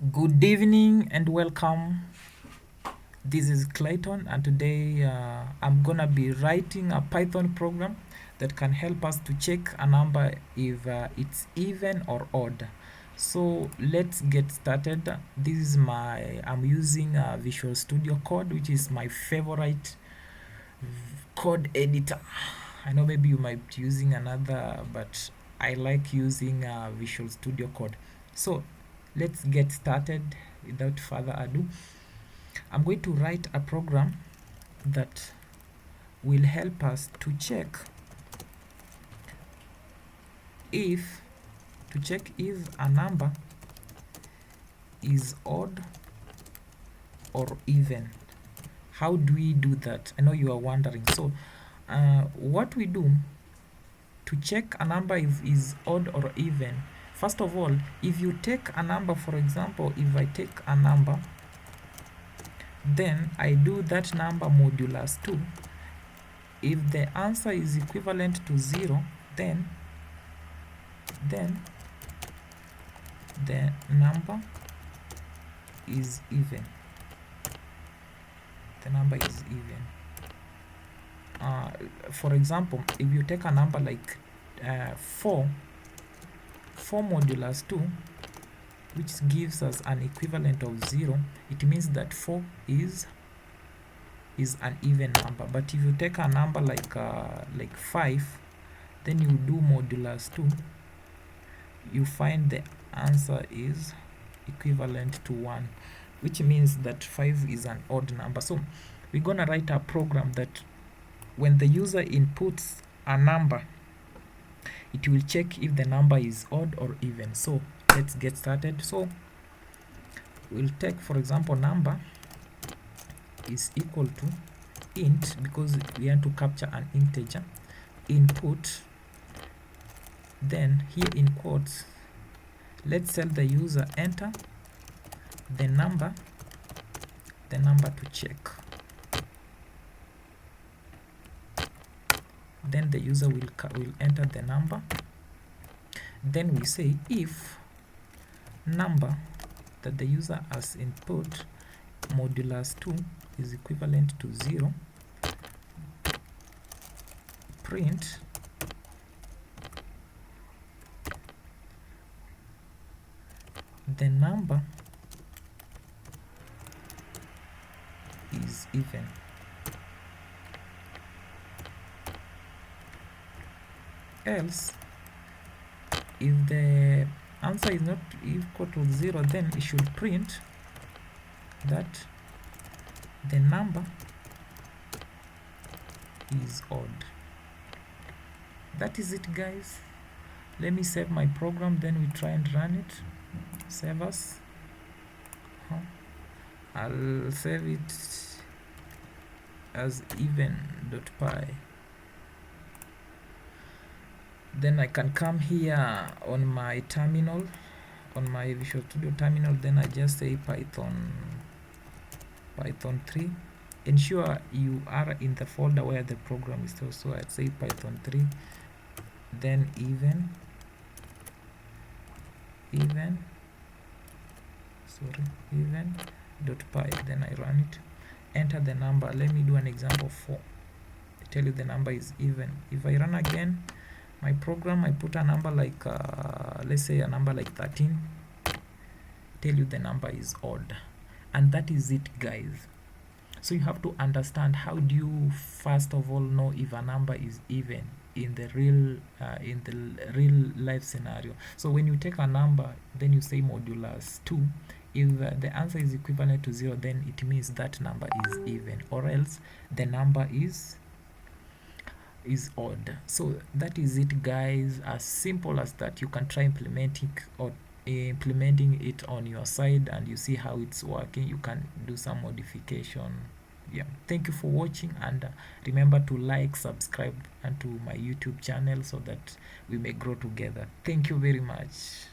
Good evening and welcome. This is Clayton, and today I'm gonna be writing a Python program that can help us to check a number if it's even or odd. So let's get started. I'm using Visual Studio Code, which is my favorite code editor. I know maybe you might be using another, but I like using Visual Studio Code. So let's get started without further ado. I'm going to write a program that will help us to check if a number is odd or even. How do we do that? I know you are wondering. So what we do to check a number if is odd or even, first of all, if you take a number, for example, if I take a number, then I do that number modulus 2. If the answer is equivalent to 0, then the number is even. The number is even. For example, if you take a number like 4 modulus 2, which gives us an equivalent of 0, it means that 4 is an even number. But if you take a number like 5, then you do modulus 2, you find the answer is equivalent to 1, which means that 5 is an odd number. So we're gonna write a program that when the user inputs a number, it will check if the number is odd or even. So let's get started. So we'll take, for example, number is equal to int, because we want to capture an integer, input, then here in quotes, let's tell the user enter the number to check. Then the user will enter the number. Then we say if number that the user has input modulus 2 is equivalent to 0, print the number is even. Else, if the answer is not equal to 0, then it should print that the number is odd. That is it, guys. Let me save my program, then we try and run it. Save as. I'll save it as even.py. Then I can come here on my terminal, on my Visual Studio terminal, then I just say Python 3. Ensure you are in the folder where the program is stored. So I'd say Python 3, then even.py, then I run it, enter the number. Let me do an example 4. I tell you the number is even. If I run again my program, I put a number like let's say a number like 13, tell you the number is odd. And that is it, guys. So you have to understand, how do you first of all know if a number is even in the real life scenario? So when you take a number, then you say modulus 2. If the answer is equivalent to 0, then it means that number is even, or else the number is odd. So that is it, guys. As simple as that. You can try implementing it on your side, and you see how it's working. You can do some modification. Yeah, thank you for watching, and remember to like, subscribe, and to my YouTube channel, so that we may grow together. Thank you very much.